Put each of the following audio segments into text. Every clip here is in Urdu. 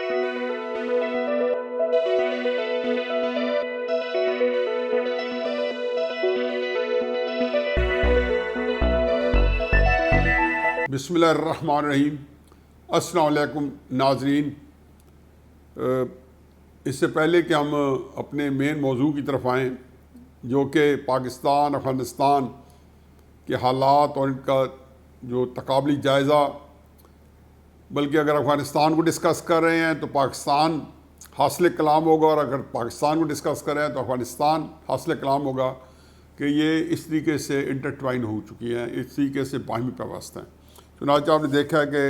بسم اللہ الرحمن الرحیم۔ السلام علیکم ناظرین۔ اس سے پہلے کہ ہم اپنے مین موضوع کی طرف آئیں، جو کہ پاکستان افغانستان کے حالات اور ان کا جو تقابلی جائزہ، بلکہ اگر افغانستان کو ڈسکس کر رہے ہیں تو پاکستان حاصل کلام ہوگا، اور اگر پاکستان کو ڈسکس کر رہے ہیں تو افغانستان حاصل کلام ہوگا کہ یہ اس طریقے سے انٹرٹوائن ہو چکی ہیں، اس طریقے سے باہمی پیوست ہیں۔ چنانچہ آپ نے دیکھا ہے کہ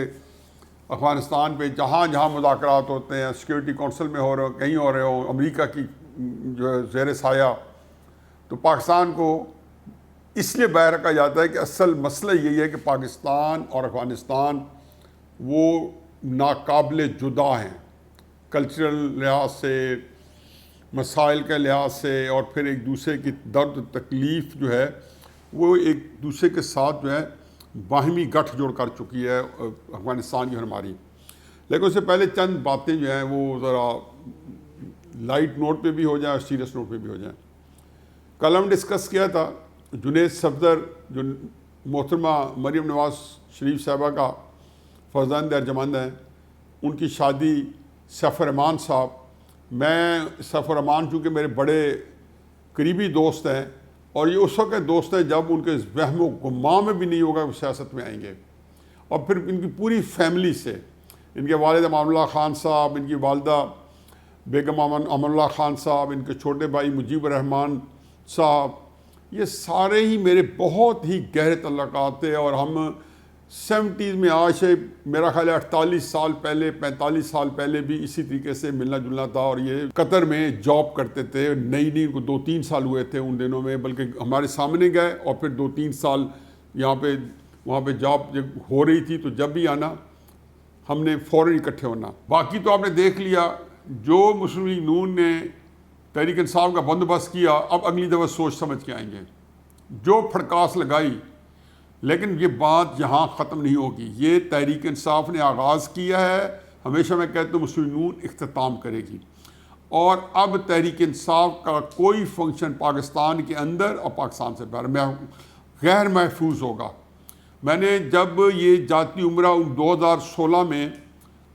افغانستان پہ جہاں جہاں مذاکرات ہوتے ہیں، سیکورٹی کونسل میں ہو رہے ہو، کہیں ہو رہے ہوں، امریکہ کی جو ہے زیر سایہ، تو پاکستان کو اس لیے باہر رکھا جاتا ہے کہ اصل مسئلہ یہی ہے کہ پاکستان اور افغانستان وہ ناقابل جدا ہیں، کلچرل لحاظ سے، مسائل کے لحاظ سے، اور پھر ایک دوسرے کی درد تکلیف جو ہے وہ ایک دوسرے کے ساتھ جو ہے باہمی گٹھ جوڑ کر چکی ہے افغانستان کی اور ہماری۔ لیکن اس سے پہلے چند باتیں جو ہیں وہ ذرا لائٹ نوٹ پہ بھی ہو جائیں اور سیریس نوٹ پہ بھی ہو جائیں۔ کل ہم ڈسکس کیا تھا جنید صفدر جو محترمہ مریم نواز شریف صاحبہ کا فرزند ارجمند ہیں، ان کی شادی سیف الرحمان صاحب، میں سیف الرحمان چونکہ میرے بڑے قریبی دوست ہیں، اور یہ اس وقت دوست ہیں جب ان کے وہم و گمان میں بھی نہیں ہوگا وہ سیاست میں آئیں گے، اور پھر ان کی پوری فیملی سے، ان کے والد امان اللہ خان صاحب، ان کی والدہ بیگم امان اللہ خان صاحب، ان کے چھوٹے بھائی مجیب الرحمان صاحب، یہ سارے ہی میرے بہت ہی گہرے تعلقات تھے، اور ہم 70s میں، آج سے میرا خیال ہے 48 سال پہلے، 45 سال پہلے بھی اسی طریقے سے ملنا جلنا تھا، اور یہ قطر میں جاب کرتے تھے، نئی کو 2-3 سال ہوئے تھے ان دنوں میں، بلکہ ہمارے سامنے گئے اور پھر 2-3 سال وہاں پہ جاب جب ہو رہی تھی تو جب بھی آنا ہم نے فوراً اکٹھے ہونا۔ باقی تو آپ نے دیکھ لیا جو مسلم لیگ نون نے تحریک انصاف کا بندوبست کیا، اب اگلی دفعہ سوچ سمجھ کے آئیں گے، جو پھڑکاس لگائی، لیکن یہ بات یہاں ختم نہیں ہوگی۔ یہ تحریک انصاف نے آغاز کیا ہے، ہمیشہ میں کہتا ہوں مسلم نون اختتام کرے گی، اور اب تحریک انصاف کا کوئی فنکشن پاکستان کے اندر اور پاکستان سے باہر غیر محفوظ ہوگا۔ میں نے جب یہ جاتی عمرہ 2016 میں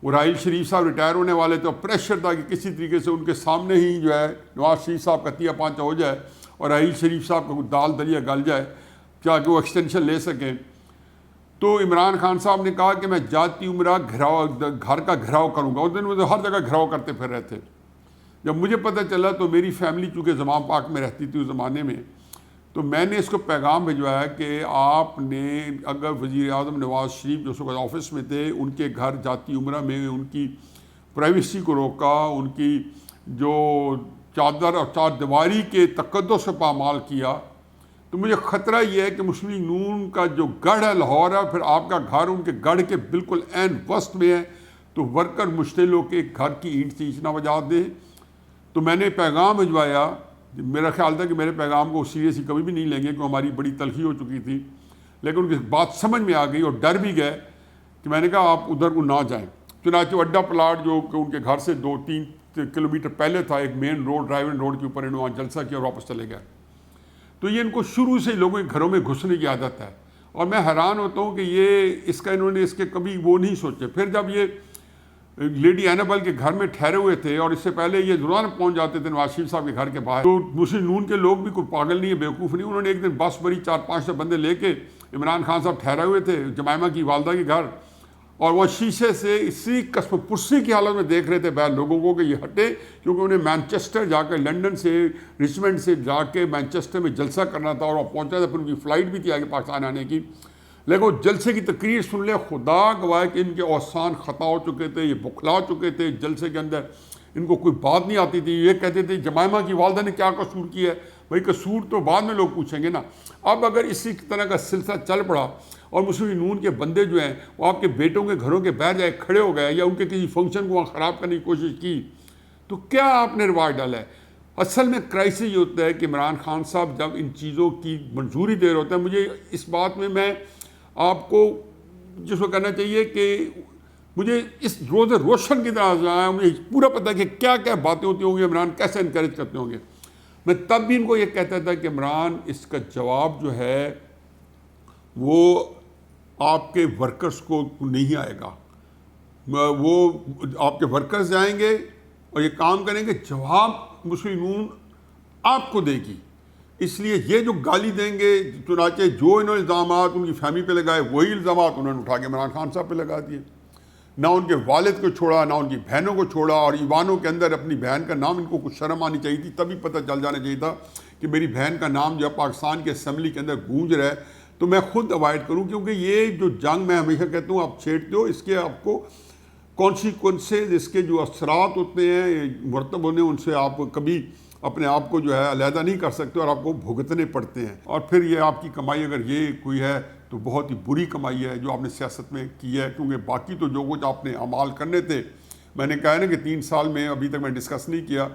راحیل شریف صاحب ریٹائر ہونے والے تھے، اور پریشر تھا کہ کسی طریقے سے ان کے سامنے ہی جو ہے نواز شریف صاحب کا تیا پانچا ہو جائے اور راحیل شریف صاحب کا دال دلیا گل جائے کیا کہ وہ ایکسٹینشن لے سکیں، تو عمران خان صاحب نے کہا کہ میں جاتی عمرہ گھر کا گھراؤ کروں گا۔ اس دن وہ ہر جگہ گھراؤ کرتے پھر رہے تھے۔ جب مجھے پتہ چلا تو میری فیملی چونکہ زمان پاک میں رہتی تھی اس زمانے میں، تو میں نے اس کو پیغام بھجوایا کہ آپ نے اگر وزیر اعظم نواز شریف جو اس وقت آفس میں تھے، ان کے گھر جاتی عمرہ میں ان کی پرائیویسی کو روکا، ان کی جو چادر اور چار دیواری کے تقدس سے پامال کیا، تو مجھے خطرہ یہ ہے کہ مسلم لیگ نون کا جو گڑھ ہے لاہور ہے، پھر آپ کا گھر ان کے گڑھ کے بالکل عین وسط میں ہے، تو ورکر مشتعل ہو کے گھر کی اینٹ چیچ نہ بجا دے۔ تو میں نے پیغام بھجوایا، میرا خیال تھا کہ میرے پیغام کو سیریسلی کبھی بھی نہیں لیں گے کہ ہماری بڑی تلخی ہو چکی تھی، لیکن ان کی بات سمجھ میں آ گئی اور ڈر بھی گئے کہ میں نے کہا آپ ادھر کو نہ جائیں۔ چنانچہ اڈا پلاٹ جو کہ ان کے گھر سے 2-3 کلومیٹر پہلے تھا، ایک مین روڈ، ڈرائیو روڈ کے اوپر، انہوں نے جلسہ کیا اور واپس چلے گئے۔ تو یہ ان کو شروع سے لوگوں کے گھروں میں گھسنے کی عادت ہے، اور میں حیران ہوتا ہوں کہ یہ انہوں نے اس کے کبھی وہ نہیں سوچے۔ پھر جب یہ لیڈی اینابل کے گھر میں ٹھہرے ہوئے تھے، اور اس سے پہلے یہ روزانہ پہنچ جاتے تھے نواز شریف صاحب کے گھر کے باہر، تو مسلم نون کے لوگ بھی کوئی پاگل نہیں ہے، بیوقوف نہیں، انہوں نے ایک دن بس بھری 4-5 بندے لے کے عمران خان صاحب ٹھہرے ہوئے تھے جمائمہ کی والدہ کے گھر، اور وہ شیشے سے اسی قسم پرسی کی حالت میں دیکھ رہے تھے باہر لوگوں کو کہ یہ ہٹے، کیونکہ انہیں مینچسٹر جا کے، لنڈن سے، رچمنڈ سے جا کے مینچسٹر میں جلسہ کرنا تھا، اور وہ پہنچا تھا، پھر ان کی فلائٹ بھی تھی آگے پاکستان آنے کی، لیکن وہ جلسے کی تقریر سن لے، خدا گواہ کہ ان کے اوسان خطا ہو چکے تھے، یہ بکھلا چکے تھے جلسے کے اندر، ان کو کوئی بات نہیں آتی تھی، یہ کہتے تھے جمائمہ کی والدہ نے کیا قصور کیا ہے، بھائی قصور تو بعد میں لوگ پوچھیں گے نا۔ اب اگر اسی طرح کا سلسلہ چل پڑا اور مسلم نون کے بندے جو ہیں وہ آپ کے بیٹوں کے گھروں کے باہر جائے کھڑے ہو گئے، یا ان کے کسی فنکشن کو وہاں خراب کرنے کی کوشش کی، تو کیا آپ نے رواج ڈالا ہے؟ اصل میں کرائسس یہ ہوتا ہے کہ عمران خان صاحب جب ان چیزوں کی منظوری دے رہے ہوتے ہیں، مجھے اس بات میں آپ کو جس کو کہنا چاہیے کہ مجھے اس روز روشن کی طرح آیا، مجھے پورا پتہ ہے کہ کیا کیا باتیں ہوتی ہوں گی، عمران کیسے انکریج کرتے ہوں گے۔ میں تب بھی ان کو یہ کہتا تھا کہ عمران اس کا جواب جو ہے وہ آپ کے ورکرز کو نہیں آئے گا، وہ آپ کے ورکرز جائیں گے اور یہ کام کریں گے، جواب مسلم نون آپ کو دے گی۔ اس لیے یہ جو گالی دیں گے، چنانچہ جو انہوں نے الزامات ان کی فیملی پہ لگائے وہی الزامات انہوں نے اٹھا کے عمران خان صاحب پہ لگا دیے۔ نہ ان کے والد کو چھوڑا، نہ ان کی بہنوں کو چھوڑا، اور ایوانوں کے اندر اپنی بہن کا نام ان کو کچھ شرم آنی چاہیے تھی، تبھی پتہ چل جانا چاہیے تھا کہ میری بہن کا نام جو ہے پاکستان کے اسمبلی کے اندر گونج رہا ہے، تو میں خود اوائڈ کروں، کیونکہ یہ جو جنگ میں ہمیشہ کہتا ہوں آپ چھیڑتے ہو، اس کے آپ کو کانسیکوینسز، اس کے جو اثرات ہوتے ہیں مرتب ہونے، ان سے آپ کبھی اپنے آپ کو جو ہے علیحدہ نہیں کر سکتے اور آپ کو بھگتنے پڑتے ہیں۔ اور پھر یہ آپ کی کمائی اگر یہ کوئی ہے تو بہت ہی بری کمائی ہے جو آپ نے سیاست میں کی ہے، کیونکہ باقی تو جو کچھ آپ نے اعمال کرنے تھے، میں نے کہا ہے نا کہ 3 سال میں ابھی تک میں ڈسکس نہیں کیا،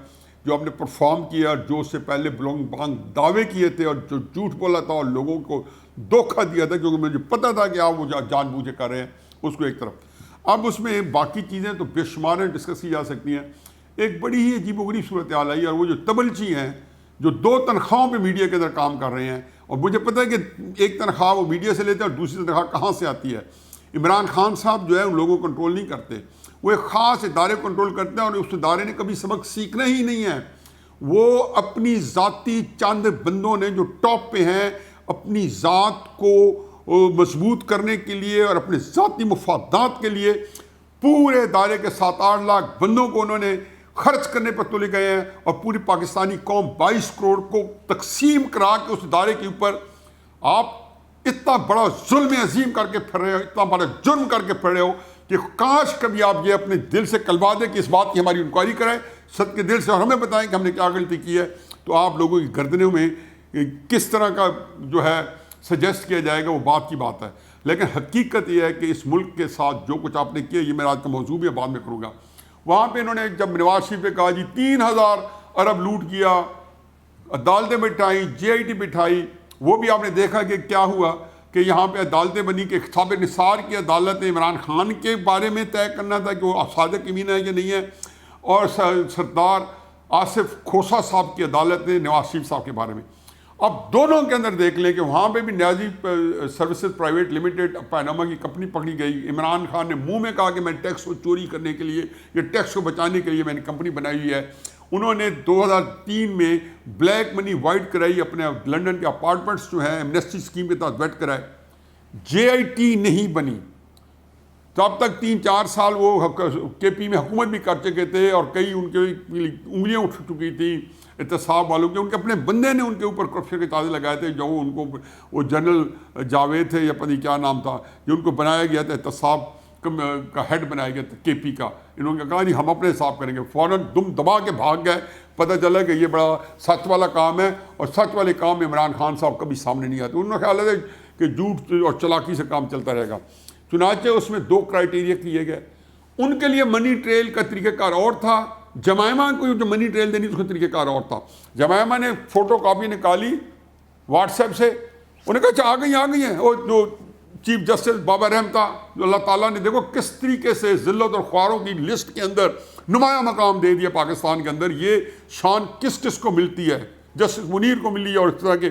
جو آپ نے پرفارم کیا، جو اس سے پہلے بلونگ بانگ دعوے کیے تھے اور جو جھوٹ بولا تھا اور لوگوں کو دھوکہ دیا تھا، کیونکہ مجھے پتہ تھا کہ آپ وہ جان بوجھ کر رہے ہیں، اس کو ایک طرف۔ اب اس میں باقی چیزیں تو بے شمار ڈسکس کی جا سکتی ہیں۔ ایک بڑی ہی عجیب و غریب صورتحال آئی، اور وہ جو تبلچی ہیں جو 2 تنخواہوں پہ میڈیا کے اندر کام کر رہے ہیں، اور مجھے پتہ ہے کہ ایک تنخواہ وہ میڈیا سے لیتے ہیں اور دوسری تنخواہ کہاں سے آتی ہے۔ عمران خان صاحب جو ہے ان لوگوں کو کنٹرول نہیں کرتے، وہ ایک خاص ادارے کو کنٹرول کرتے ہیں، اور اس ادارے نے کبھی سبق سیکھنا ہی نہیں ہے۔ وہ اپنی ذاتی چند بندوں نے جو ٹاپ پہ ہیں، اپنی ذات کو مضبوط کرنے کے لیے اور اپنے ذاتی مفادات کے لیے پورے ادارے کے 7-8 لاکھ بندوں کو انہوں نے خرچ کرنے پر تلے گئے ہیں، اور پوری پاکستانی قوم 22 کروڑ کو تقسیم کرا کے اس ادارے کے اوپر آپ اتنا بڑا ظلم عظیم کر کے پھر رہے ہو، اتنا بڑا جرم کر کے پھر رہے ہو کہ کاش کبھی آپ یہ اپنے دل سے کلوا دیں کہ اس بات کی ہماری انکوائری کرائیں صد کے دل سے، اور ہمیں بتائیں کہ ہم نے کیا غلطی کی ہے، تو آپ لوگوں کی گردنوں میں کس طرح کا جو ہے سجیسٹ کیا جائے گا وہ بات کی بات ہے۔ لیکن حقیقت یہ ہے کہ اس ملک کے ساتھ جو کچھ آپ نے کیا، یہ میرا آج کا موضوع بھی بعد میں کروں گا۔ وہاں پہ انہوں نے جب نواز شریف پہ کہا جی 3000 ارب لوٹ کیا، عدالتیں بٹھائیں، JIT بٹھائی، وہ بھی آپ نے دیکھا کہ کیا ہوا کہ یہاں پہ عدالتیں بنی کہ اقتصاب نثار کی عدالت نے عمران خان کے بارے میں طے کرنا تھا کہ وہ صادق امین ہے یا نہیں ہے، اور سردار آصف کھوسہ صاحب کی عدالت نے نواز شریف صاحب کے بارے میں۔ اب دونوں کے اندر دیکھ لیں کہ وہاں پہ بھی نیازی سروسز پرائیویٹ لمیٹڈ پاناما کی کمپنی پکڑی گئی۔ عمران خان نے منہ میں کہا کہ میں ٹیکس کو چوری کرنے کے لیے یا ٹیکس کو بچانے کے لیے میں نے کمپنی بنائی ہوئی ہے۔ انہوں نے 2003 میں بلیک منی وائٹ کرائی، اپنے لنڈن کے اپارٹمنٹس جو ہیں ایمنسٹی اسکیم کے تحت ویٹ کرائے۔ JIT نہیں بنی، تو اب تک 3-4 سال وہ KP میں حکومت بھی کر چکے تھے، اور کئی ان کے انگلیاں اٹھ چکی تھیں احتساب والوں کے، ان کے اپنے بندے نے ان کے اوپر کرپشن کے تازے لگائے تھے، جو ان کو وہ جنرل جاوید تھے یا پتہ نہیں کیا نام تھا، جو ان کو بنایا گیا تھا احتساب کا ہیڈ بنایا گیا تھا KP کا۔ انہوں نے کہا جی ہم اپنے حساب کریں گے، فوراً دم دبا کے بھاگ گئے۔ پتہ چلا کہ یہ بڑا سچ والا کام ہے، اور سچ والے کام میں عمران خان صاحب کبھی سامنے نہیں آتے۔ انہوں نے خیال ہے کہ جھوٹ اور چلاکی سے کام چلتا رہے گا۔ چنانچہ اس میں 2 کرائٹیریا کیے گئے۔ ان کے لیے منی ٹریل کا طریقہ کار اور تھا، جمائمہ کو جو منی ٹریل دینی اس کا طریقہ کار اور تھا۔ جمائمہ نے فوٹو کاپی نکالی واٹس ایپ سے، انہوں نے کہا اچھا آ گئی ہیں، اور جو چیف جسٹس بابا رحم تھا، جو اللہ تعالیٰ نے دیکھو کس طریقے سے ذلت اور خواروں کی لسٹ کے اندر نمایاں مقام دے دیا پاکستان کے اندر۔ یہ شان کس کس کو ملتی ہے؟ جسٹس منیر کو ملی ہے، اور اس طرح کے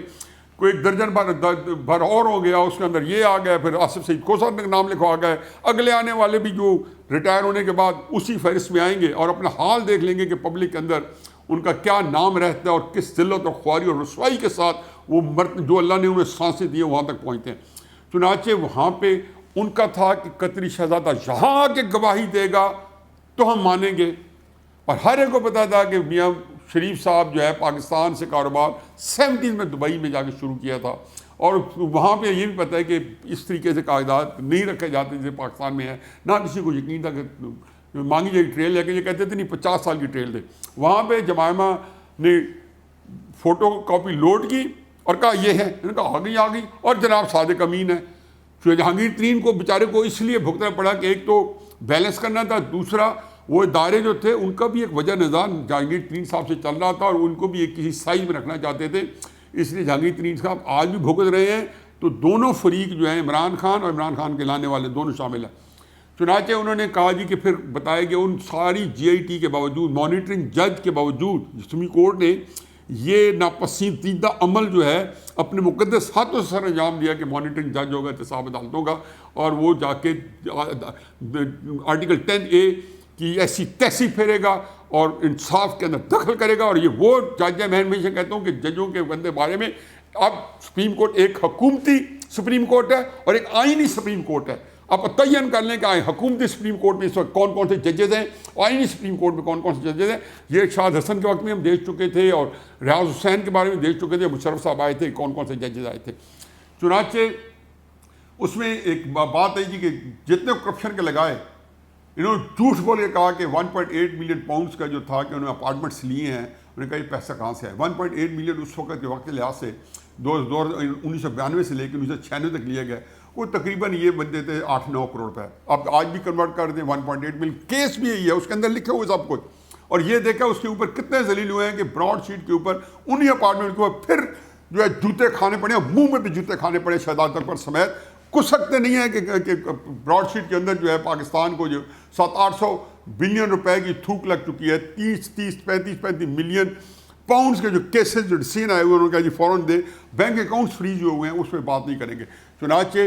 کوئی 1 درجن بھر اور ہو گیا، اس کے اندر یہ آ گیا، پھر آصف سعید کھوسہ کا نام لکھوا گئے، اگلے آنے والے بھی جو ریٹائر ہونے کے بعد اسی فہرست میں آئیں گے، اور اپنا حال دیکھ لیں گے کہ پبلک کے اندر ان کا کیا نام رہتا ہے، اور کس ذلت اور خواری اور رسوائی کے ساتھ وہ جو اللہ نے انہیں سانسیں دی ہیں وہاں تک پہنچتے ہیں۔ چنانچہ وہاں پہ ان کا تھا کہ قطری شہزادہ یہاں آ کے گواہی دے گا تو ہم مانیں گے، اور ہر ایک کو پتا تھا کہ میاں شریف صاحب جو ہے پاکستان سے کاروبار 70 میں دبئی میں جا کے شروع کیا تھا، اور وہاں پہ یہ بھی پتہ ہے کہ اس طریقے سے کاغذات نہیں رکھے جاتے جیسے پاکستان میں ہے، نہ کسی کو یقین تھا کہ مانگی جائے ٹریل ہے کہ یہ کہتے تھے نہیں 50 سال کی ٹریل تھے۔ وہاں پہ جمائمہ نے فوٹو کاپی لوڈ کی اور کہا یہ ہے، انہوں نے کہا آ گئی، اور جناب صادق امین ہے۔ جہانگیر ترین کو بیچارے کو اس لیے بھگتنا پڑا کہ ایک تو بیلنس کرنا تھا، دوسرا وہ ادارے جو تھے ان کا بھی ایک وجہ نظام جہانگیر ترین صاحب سے چل رہا تھا، اور ان کو بھی ایک کسی سائز میں رکھنا چاہتے تھے، اس لیے جہانگیر ترین صاحب آج بھی بھگت رہے ہیں۔ تو دونوں فریق جو ہیں عمران خان اور عمران خان کے لانے والے دونوں شامل ہیں۔ چنانچہ انہوں نے کہا جی کہ پھر بتایا کہ ان ساری جی آئی ٹی کے باوجود، مانیٹرنگ جج کے باوجود، سپریم کورٹ نے یہ ناپسندیدہ عمل جو ہے اپنے مقدس ہاتھوں سے سر انجام دیا کہ مانیٹرنگ جج ہوگا احتساب عدالتوں کا، اور وہ جا کے آرٹیکل 10A کی ایسی تیسی پھیرے گا اور انصاف کے اندر دخل کرے گا. اور یہ وہ جج ہے، میں ہمیشہ کہتا ہوں کہ ججوں کے بندے بارے میں اب سپریم کورٹ ایک حکومتی سپریم کورٹ ہے اور ایک آئینی سپریم کورٹ ہے. آپ تعین کر لیں کہ حکومتی سپریم کورٹ میں اس وقت کون کون سے ججز ہیں، آئینی سپریم کورٹ میں کون کون سے ججز ہیں. یہ ارشاد حسن کے وقت میں ہم دیکھ چکے تھے، اور ریاض حسین کے بارے میں دیکھ چکے تھے، مشرف صاحب آئے تھے، کون کون سے ججز آئے تھے. چنانچہ اس میں ایک بات ہے جی کہ جتنے کرپشن کے لگائے، انہوں نے جھوٹ بول کے کہا کہ 1.8 ملین پاؤنڈس کا جو تھا کہ انہوں نے اپارٹمنٹس لیے ہیں. انہوں نے کہا یہ پیسہ کہاں سے ہے؟ 1.8 ملین اس وقت کے وقت کے لحاظ سے 1992 سے لے کے 1996 تک لیے گئے، وہ تقریباً یہ بنتے تھے 8-9 کروڑ روپے. اب آج بھی کنورٹ کر دیں 1.8 ملین، کیس بھی یہی ہے، اس کے اندر لکھے ہوئے سب کچھ. اور یہ دیکھا اس کے اوپر کتنے ذلیل ہوئے ہیں کہ براڈ شیٹ کے اوپر انہی اپارٹمنٹ کے اوپر پھر جو ہے جوتے کھانے پڑے، منہ میں بھی جوتے کھانے پڑے شہزاد اکبر سمیت. کچھ سکتے نہیں ہیں کہ براڈ شیٹ کے اندر جو ہے پاکستان کو جو 700-800 بلین روپے کی تھوک لگ چکی ہے. 35 ملین پاؤنڈز کے جو کیسز جو ڈسین آئے ہوئے، انہوں نے کہا جی فوراً دے، بینک اکاؤنٹس فریز ہوئے ہیں، اس پہ بات نہیں کریں گے. چنانچہ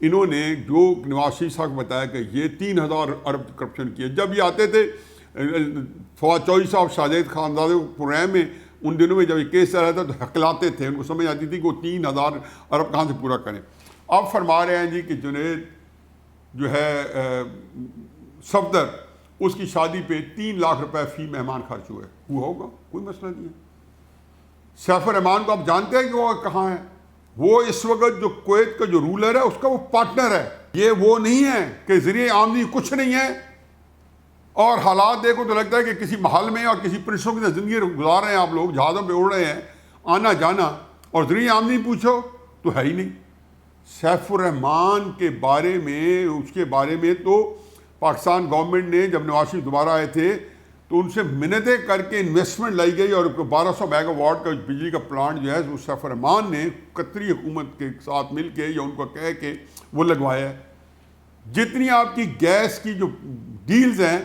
انہوں نے جو نواز شریف صاحب کو بتایا کہ یہ 3000 ارب کرپشن کیے. جب یہ آتے تھے فواد چودھری صاحب شاہزید خانزادے پروگرام میں، ان دنوں میں جب یہ کیس چل رہا تھا تو ہکلاتے تھے، ان کو سمجھ آتی تھی کہ وہ 3000 ارب کہاں سے پورا کریں. اب فرما رہے ہیں جی کہ جنید جو ہے صفدر، اس کی شادی پہ 3 لاکھ روپے فی مہمان خرچ ہوئے. وہ ہوگا، کوئی مسئلہ نہیں ہے. سیف الرحمان کو آپ جانتے ہیں کہ وہ کہاں ہے؟ وہ اس وقت جو کویت کا جو رولر ہے اس کا وہ پارٹنر ہے. یہ وہ نہیں ہے کہ ذریعہ آمدنی کچھ نہیں ہے، اور حالات دیکھو تو لگتا ہے کہ کسی محل میں اور کسی پرنسوں کی زندگی گزار رہے ہیں آپ لوگ، جہازوں پہ اڑ رہے ہیں آنا جانا، اور ذریعہ آمدنی پوچھو تو ہے ہی نہیں. سیف الرحمان کے بارے میں، اس کے بارے میں تو پاکستان گورنمنٹ نے جب نواز شریف دوبارہ آئے تھے تو ان سے منتیں کر کے انویسٹمنٹ لائی گئی، اور 1200 میگا واٹ کا بجلی کا پلانٹ جو ہے وہ سیف الرحمان نے قطری حکومت کے ساتھ مل کے یا ان کو کہہ کے وہ لگوایا ہے. جتنی آپ کی گیس کی جو ڈیلز ہیں،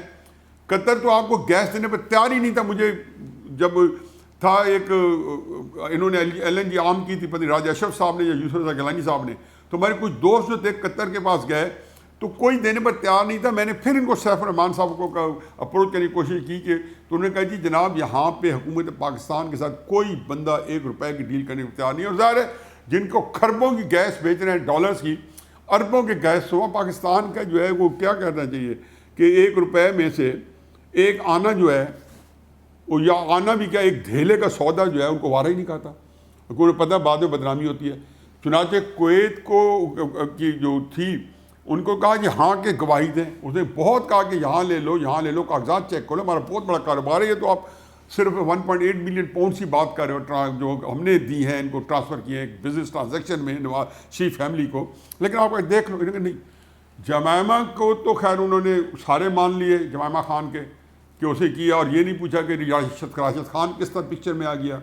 قطر تو آپ کو گیس دینے پر تیار ہی نہیں تھا. مجھے جب تھا ایک انہوں نے LNG عام کی تھی، پتہ نہیں راجہ اشرف صاحب نے یا یوسف رضا گیلانی صاحب نے، تو ہمارے کچھ دوست جو تھے قطر کے پاس گئے تو کوئی دینے پر تیار نہیں تھا. میں نے پھر ان کو سیف الرحمان صاحب کو اپروچ کرنے کی کوشش کی کہ تو انہوں نے کہا جی جناب یہاں پہ حکومت پاکستان کے ساتھ کوئی بندہ 1 روپے کی ڈیل کرنے کو تیار نہیں ہے. اور ظاہر ہے جن کو خربوں کی گیس بیچ رہے ہیں ڈالرز کی، اربوں کے گیس، تو پاکستان کا جو ہے وہ کیا کرنا چاہیے کہ 1 روپے میں سے ایک آنا جو ہے وہ، یا آنا بھی کیا، ایک دھیلے کا سودا جو ہے ان کو وارہ ہی نہیں کھاتا. کو پتہ بعد میں بدنامی ہوتی ہے. چنانچہ کویت کو کی جو تھی ان کو کہا کہ ہاں کے گواہی دیں. اس نے بہت کہا کہ یہاں لے لو، یہاں لے لو، کاغذات چیک کرو، ہمارا بہت بڑا کاروبار ہے. یہ تو آپ صرف 1.8 ملین پاؤنڈ کی بات کر رہے ہو جو ہم نے دی ہیں، ان کو ٹرانسفر کیے ہیں بزنس ٹرانزیکشن میں نواز شریف فیملی کو. لیکن آپ دیکھ لو، انہوں نے نہیں. جمائمہ کو تو خیر انہوں نے سارے مان لیے جمائمہ خان کے کہ اسے کیا، اور یہ نہیں پوچھا کہ راشد خان کس طرح پکچر میں آ گیا.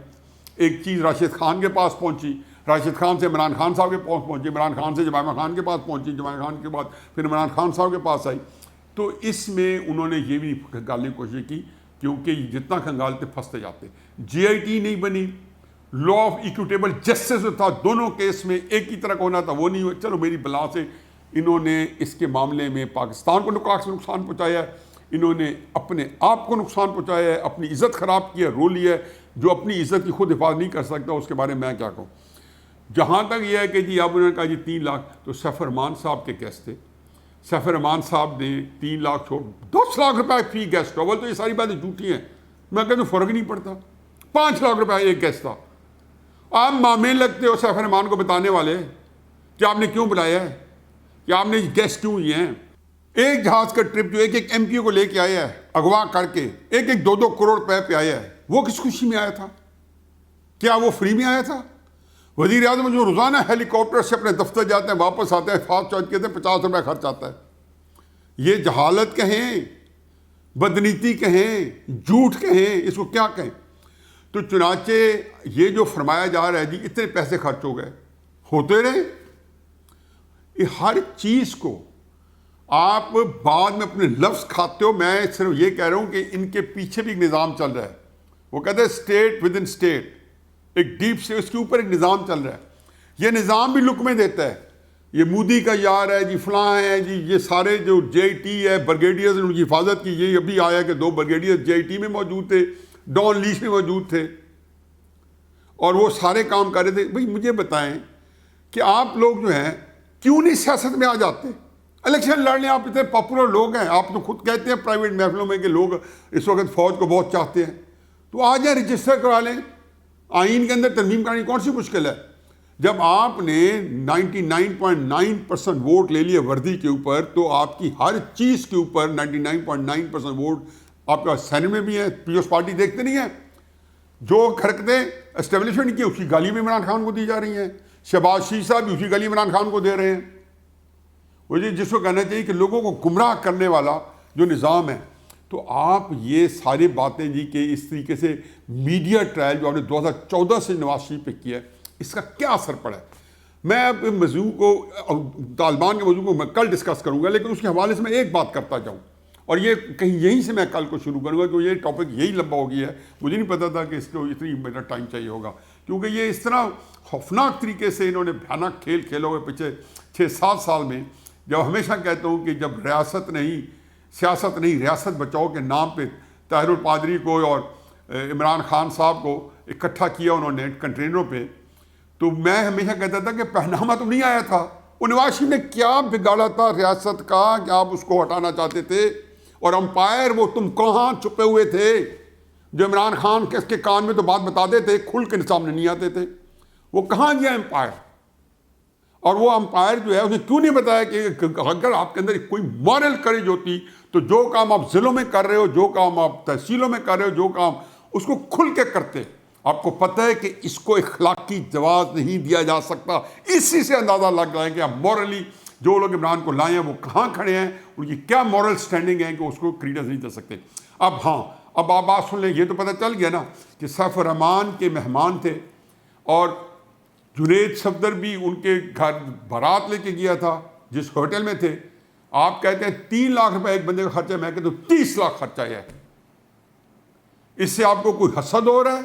ایک چیز راشد خان کے پاس پہنچی، راشد خان سے عمران خان صاحب کے پاس پہنچی، عمران خان سے جمائمہ خان کے پاس پہنچی، جمائمہ خان کے بعد پھر عمران خان صاحب کے پاس آئی. تو اس میں انہوں نے یہ بھی کھنگالنے کی کوشش کی، کیونکہ جتنا کھنگالتے پھنستے جاتے. GIT نہیں بنی، لا آف ایکوٹیبل جسٹس جو تھا دونوں کیس میں ایک ہی طرح کا ہونا تھا، وہ نہیں ہوا. چلو میری بلا سے انہوں نے اس کے معاملے میں پاکستان کو نقصان پہنچایا ہے، انہوں نے اپنے آپ کو نقصان پہنچایا ہے، اپنی عزت خراب کی ہے، رو لی ہے. جو اپنی عزت کی خود حفاظت نہیں کر سکتا اس کے بارے میں کیا کہوں. جہاں تک یہ ہے کہ جی اب انہوں نے کہا جی 3 لاکھ، تو سیف الرحمان صاحب کے کیس تھے. سیف الرحمان صاحب نے 3 لاکھ چھوڑ 10 لاکھ روپے فی گیس ٹربل. تو یہ ساری باتیں جھوٹی ہیں. میں کہتا ہوں فرق نہیں پڑتا. 5 لاکھ روپے ایک گیس تھا. آپ معامل لگتے ہو سیف الرحمان کو بتانے والے کہ آپ نے کیوں بلایا ہے، کہ آپ نے گیس کیوں لیے ہیں. ایک جہاز کا ٹرپ جو ایک MP کو لے کے آیا ہے اغوا کر کے، 1-2 کروڑ روپے پہ آیا ہے، وہ کس خوشی میں آیا تھا؟ کیا وہ فری میں آیا تھا؟ وزیر اعظم جو روزانہ ہیلی کاپٹر سے اپنے دفتر جاتے ہیں واپس آتے ہیں، فاسٹ چارج کہتے ہیں 50 روپے خرچ آتا ہے. یہ جہالت کہیں، بدنیتی کہیں، جھوٹ کہیں، اس کو کیا کہیں. تو چنانچہ یہ جو فرمایا جا رہا ہے جی اتنے پیسے خرچ ہو گئے، ہوتے رہے. ہر چیز کو آپ بعد میں اپنے لفظ کھاتے ہو. میں صرف یہ کہہ رہا ہوں کہ ان کے پیچھے بھی ایک نظام چل رہا ہے. وہ کہتے ہیں اسٹیٹ ود ان اسٹیٹ, ایک ڈیپ سے اس کے اوپر ایک نظام چل رہا ہے. یہ نظام بھی لقمے دیتا ہے. یہ مودی کا یار ہے جی, فلاں ہے جی, یہ سارے جو JIT ہے برگیڈیئرز نے ان کی حفاظت کی. یہ ابھی آیا کہ 2 برگیڈیئر JIT میں موجود تھے, ڈان لیش میں موجود تھے, اور وہ سارے کام کر رہے تھے. بھئی مجھے بتائیں کہ آپ لوگ جو ہیں کیوں نہیں سیاست میں آ جاتے؟ الیکشن لڑ لیں, آپ اتنے پاپولر لوگ ہیں, آپ تو خود کہتے ہیں پرائیویٹ محفلوں میں کہ لوگ اس وقت فوج کو بہت چاہتے ہیں, تو آ جائیں رجسٹر کرا لیں. آئین کے اندر ترمیم کرانی کون سی مشکل ہے؟ جب آپ نے 99.9% ووٹ لے لیے وردی کے اوپر, تو آپ کی ہر چیز کے اوپر 99.9% ووٹ آپ کا سینٹ میں بھی ہے. پیپلز پارٹی دیکھتے نہیں ہیں, جو حرکتیں اسٹیبلشمنٹ کی اس کی گالی بھی عمران خان کو دی جا رہی ہیں. شہباز شریف صاحب بھی اسی گالی عمران خان کو دے رہے ہیں. وہ جس کو کہنا چاہیے کہ لوگوں کو گمراہ کرنے والا جو نظام ہے. تو آپ یہ ساری باتیں جی کہ اس طریقے سے میڈیا ٹرائل جو آپ نے 2014 سے نواز شریف پہ کیا ہے, اس کا کیا اثر پڑا ہے؟ میں اب موضوع کو, طالبان کے موضوع کو میں کل ڈسکس کروں گا, لیکن اس کے حوالے سے میں ایک بات کرتا جاؤں, اور یہ کہیں یہیں سے میں کل کو شروع کروں گا, کیونکہ یہ ٹاپک یہی لمبا ہو گیا ہے. مجھے نہیں پتا تھا کہ اس کو اتنی میرا ٹائم چاہیے ہوگا, کیونکہ یہ اس طرح خوفناک طریقے سے انہوں نے بھیانک کھیل کھیلا ہوئے پچھلے 6-7 سال میں. جب ہمیشہ کہتا ہوں کہ جب ریاست نہیں, سیاست نہیں, ریاست بچاؤ کے نام پہ طاہر القادری کو اور عمران خان صاحب کو اکٹھا کیا انہوں نے کنٹینروں پہ, تو میں ہمیشہ کہتا تھا کہ پہنامہ تو نہیں آیا تھا. وہ نواز شریف نے کیا بگاڑا تھا ریاست کا کہ آپ اس کو ہٹانا چاہتے تھے؟ اور امپائر وہ تم کہاں چھپے ہوئے تھے جو عمران خان کے کان میں تو بات بتاتے تھے, کھل کے سامنے نہیں آتے تھے؟ وہ کہاں گیا امپائر؟ اور وہ امپائر جو ہے اسے کیوں نہیں بتایا کہ اگر آپ کے اندر کوئی مورل کریج ہوتی تو جو کام آپ ضلعوں میں کر رہے ہو, جو کام آپ تحصیلوں میں کر رہے ہو, جو کام اس کو کھل کے کرتے. آپ کو پتہ ہے کہ اس کو اخلاقی جواز نہیں دیا جا سکتا. اسی سے اندازہ لگ رہا ہے کہ آپ مورلی جو لوگ عمران کو لائے ہیں وہ کہاں کھڑے ہیں, ان کی کیا مورل سٹینڈنگ ہے کہ اس کو کریڈنس نہیں دے سکتے. اب ہاں, اب آپ بات سن لیں. یہ تو پتہ چل گیا نا کہ سیف الرحمان کے مہمان تھے, اور جنید صفدر بھی ان کے گھر بارات لے کے گیا تھا جس ہوٹل میں تھے. آپ کہتے ہیں 3 لاکھ روپے ایک بندے کا خرچہ, میں کہتا ہوں 30 لاکھ خرچہ ہے. اس سے آپ کو کوئی حسد ہو رہا ہے؟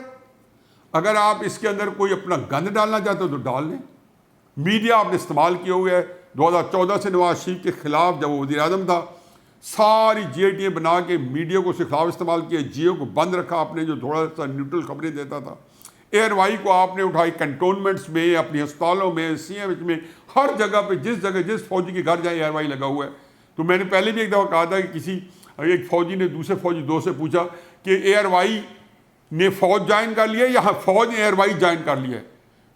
اگر آپ اس کے اندر کوئی اپنا گند ڈالنا چاہتے ہو تو ڈال لیں. میڈیا آپ نے استعمال کیا ہوا ہے 2014 سے نواز شریف کے خلاف, جب وہ وزیر اعظم تھا, ساری JIT بنا کے میڈیا کو اس کے خلاف استعمال کیا. جیو کو بند رکھا آپ نے جو تھوڑا سا نیوٹرل خبریں دیتا تھا. ایئر وائی کو آپ نے اٹھائی کنٹونمنٹس میں, اپنی ہسپتالوں میں, CM میں, ہر جگہ پہ, جس جگہ جس فوجی کے گھر جائیں ایئر وائی لگا ہوا ہے. تو میں نے پہلے بھی ایک دفعہ کہا تھا کہ کسی ایک فوجی نے دوسرے فوجی دوست سے پوچھا کہ ایئر وائی نے فوج جوائن کر لیا یا فوج نے ایئر وائی جوائن کر لیا ہے.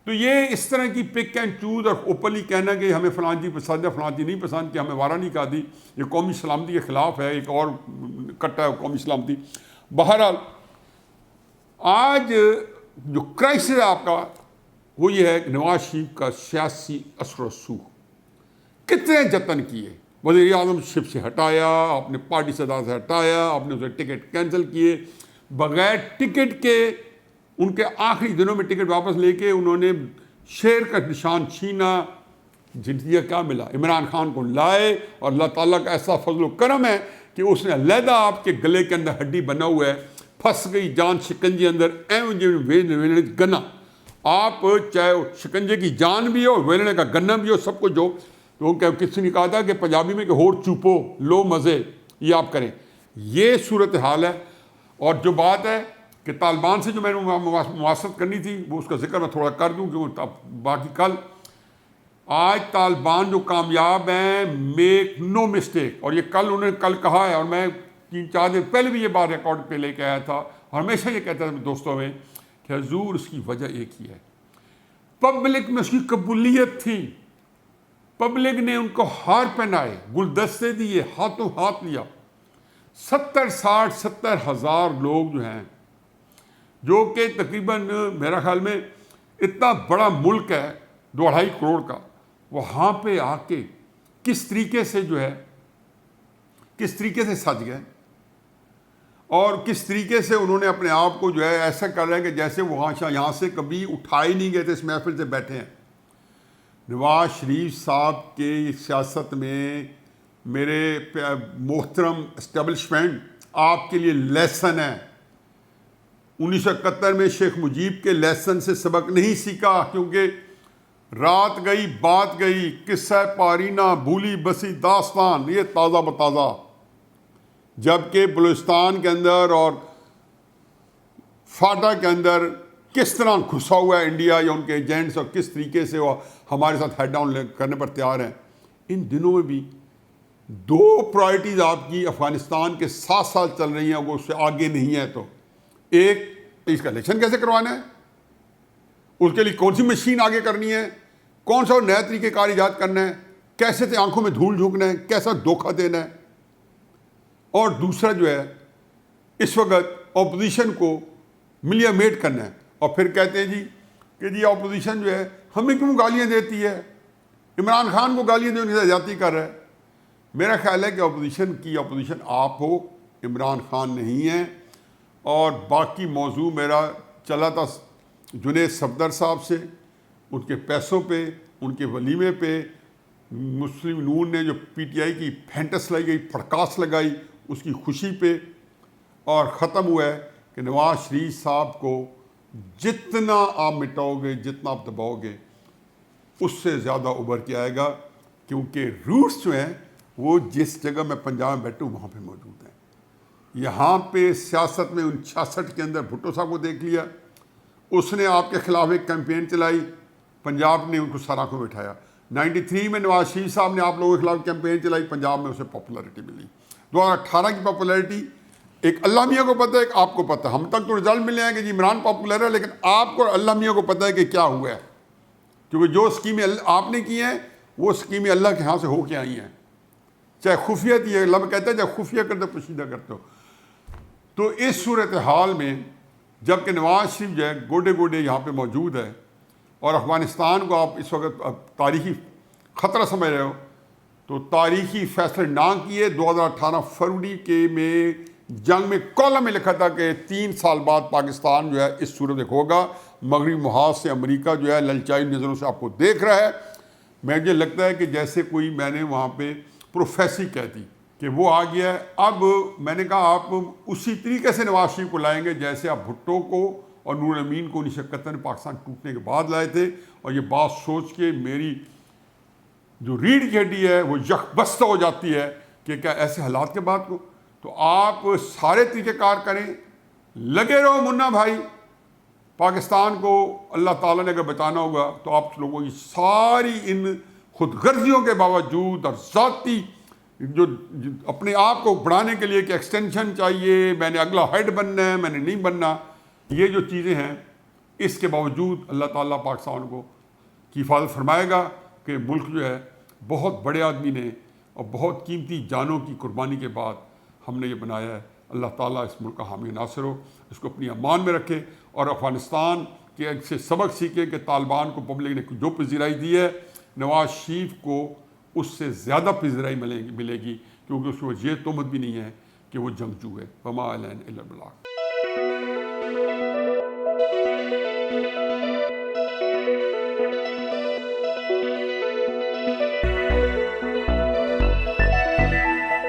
تو یہ اس طرح کی پک اینڈ چوز اور اوپنلی کہنا کہ ہمیں فلاں چیز پسند ہے فلاں چیز نہیں پسند, کہ ہمیں وارا نہیں کہا دی, یہ قومی سلامتی کے خلاف ہے. ایک اور کٹا ہے قومی سلامتی. بہرحال آج جو کرائسس ہے آپ کا وہ یہ ہے کہ نواز شریف کا سیاسی اثر و رسوخ. کتنے جتن کیے, وزیر اعظم شپ سے ہٹایا, آپ نے پارٹی صدر سے ہٹایا, آپ نے اسے ٹکٹ کینسل کیے, بغیر ٹکٹ کے ان کے آخری دنوں میں ٹکٹ واپس لے کے انہوں نے شیر کا نشان چھینا. جنسیہ کیا ملا؟ عمران خان کو لائے, اور اللہ تعالیٰ کا ایسا فضل و کرم ہے کہ اس نے علیحدہ آپ کے گلے کے اندر ہڈی بنا ہوا ہے, پھنس گئی جان شکنجے اندر, ویلنے گنا. آپ چاہے شکنجے کی جان بھی ہو, ویلنے کا گنا بھی ہو, سب کچھ جو. تو کسی نے کہا تھا کہ پنجابی میں کہ ہوٹ چوپو لو مزے, یہ آپ کریں. یہ صورتحال ہے. اور جو بات ہے کہ طالبان سے جو میں نے مواصلت کرنی تھی, وہ اس کا ذکر میں تھوڑا کر دوں کیونکہ باقی کل. آج طالبان جو کامیاب ہیں, میک نو مسٹیک, اور یہ کل انہوں نے کہا ہے, اور میں 3-4 دن پہلے بھی یہ بات ریکارڈ پہ لے کے آیا تھا, اور ہمیشہ یہ کہتا تھا دوستوں میں کہ حضور اس کی وجہ ایک ہی ہے, پبلک میں اس کی قبولیت تھی. پبلک نے ان کو ہار پہنائے, گلدستے دیے, ہاتھوں ہاتھ لیا. 70 ہزار لوگ جو ہیں, جو کہ تقریباً میرا خیال میں اتنا بڑا ملک ہے 2.5 کروڑ کا, وہاں پہ آ کے کس طریقے سے جو ہے, کس طریقے سے سج گئے, اور کس طریقے سے انہوں نے اپنے آپ کو جو ہے ایسا کر رہے ہیں کہ جیسے وہ یہاں سے کبھی اٹھائے نہیں گئے تھے, اس محفل سے بیٹھے ہیں. نواز شریف صاحب کے سیاست میں میرے محترم اسٹیبلشمنٹ، آپ کے لیے لیسن ہے۔ 1971 میں شیخ مجیب کے لیسن سے سبق نہیں سیکھا، کیونکہ رات گئی بات گئی، قصہ پارینہ بھولی بسی داستان، یہ تازہ بتازہ۔ جبکہ بلوچستان کے اندر اور فاٹا کے اندر کس طرح گھسا ہوا ہے انڈیا یا ان کے ایجنٹس، اور کس طریقے سے وہ ہمارے ساتھ ہیڈ ڈاؤن کرنے پر تیار ہیں۔ ان دنوں میں بھی 2 پرائرٹیز آپ کی افغانستان کے 7 سال چل رہی ہیں، وہ اس سے آگے نہیں ہے۔ تو ایک، اس کا الیکشن کیسے کروانا ہے، اس کے لیے کون سی مشین آگے کرنی ہے، کون سا نیا طریقہ کار ایجاد کرنا ہے، کیسے سے آنکھوں میں دھول جھونکنا ہے، کیسا دھوکہ دینا ہے۔ اور دوسرا جو ہے، اس وقت اپوزیشن کو ملیا میٹ کرنا ہے، اور پھر کہتے ہیں کہ جی اپوزیشن جو ہے ہمیں کیوں گالیاں دیتی ہے، عمران خان کو گالیاں دے، ان کی زیادتی کر رہا ہے۔ میرا خیال ہے کہ اپوزیشن آپ ہو، عمران خان نہیں ہے۔ اور باقی موضوع میرا چلا تھا جنید صفدر صاحب سے، ان کے پیسوں پہ، ان کے ولیمے پہ، مسلم نون نے جو پی ٹی آئی کی پھینٹس لگائی، پھڑکاس لگائی، اس کی خوشی پہ، اور ختم ہوا ہے کہ نواز شریف صاحب کو جتنا آپ مٹاؤ گے، جتنا آپ دباؤ گے، اس سے زیادہ ابھر کے آئے گا، کیونکہ روٹس جو ہیں وہ جس جگہ میں پنجاب میں بیٹھوں وہاں پہ موجود ہیں۔ یہاں پہ سیاست میں 1966 کے اندر بھٹو صاحب کو دیکھ لیا، اس نے آپ کے خلاف ایک کیمپین چلائی، پنجاب نے ان کو سر آنکھوں بٹھایا۔ 93 میں نواز شریف صاحب نے آپ لوگوں کے خلاف کیمپین چلائی، پنجاب میں اسے پاپولیرٹی ملی۔ 2018 کی پاپولیرٹی ایک اللہ میاں کو پتہ ہے، ایک آپ کو پتہ ہے۔ ہم تک تو رزلٹ ملے ہیں کہ جی عمران پاپولر ہے، لیکن آپ کو اللہ میاں کو پتہ ہے کہ کیا ہوا ہے، کیونکہ جو اسکیمیں آپ نے کی ہیں وہ اسکیمیں اللہ کے ہاں سے ہو کے آئی ہیں، چاہے خفیہ تھی، اللہ میں کہتا ہے چاہے خفیہ کرتے پوشیدہ کرتے ہو۔ تو اس صورتحال میں جب کہ نواز شریف جو ہے گوڈے گوڈے یہاں پہ موجود ہے، اور افغانستان کو آپ اس وقت تاریخی خطرہ سمجھ رہے ہو، تو تاریخی فیصلے نہ کیے۔ 2018 فروری کے میں جنگ میں کالم میں لکھا تھا کہ 3 سال بعد پاکستان جو ہے اس صورت ایک ہوگا۔ مغربی محاذ سے امریکہ جو ہے للچائی نظروں سے آپ کو دیکھ رہا ہے۔ مجھے لگتا ہے کہ جیسے کوئی میں نے وہاں پہ پروفیسی کہہ دی کہ وہ آ گیا ہے۔ اب میں نے کہا آپ اسی طریقے سے نواز شریف کو لائیں گے جیسے آپ بھٹو کو اور نور امین کو 1971 میں پاکستان ٹوٹنے کے بعد لائے تھے۔ اور یہ بات سوچ کے میری جو ریڑھ کی ہڈی ہے وہ یکبستہ ہو جاتی ہے کہ کیا ایسے حالات کے بعد کو تو آپ سارے طریقہ کار کریں، لگے رہو منا بھائی۔ پاکستان کو اللہ تعالیٰ نے اگر بچانا ہوگا تو آپ لوگوں کی ساری ان خود غرضیوں کے باوجود اور ذاتی جو اپنے آپ کو بڑھانے کے لیے کہ ایکسٹینشن چاہیے، میں نے اگلا ہیڈ بننا ہے، میں نے نہیں بننا، یہ جو چیزیں ہیں، اس کے باوجود اللہ تعالیٰ پاکستان کو کی حفاظت فرمائے گا کہ ملک جو ہے بہت بڑے آدمی نے اور بہت قیمتی جانوں کی قربانی کے بعد ہم نے یہ بنایا ہے۔ اللہ تعالیٰ اس ملک کا حامی ناصر ہو، اس کو اپنی امان میں رکھے، اور افغانستان کے سے سبق سیکھے کہ طالبان کو پبلک نے جو پذیرائی دی ہے، نواز شریف کو اس سے زیادہ پذیرائی ملے گی، کیونکہ اس کو یہ تہمت بھی نہیں ہے کہ وہ جنگجو ہے۔ وما علینا الا البلاغ۔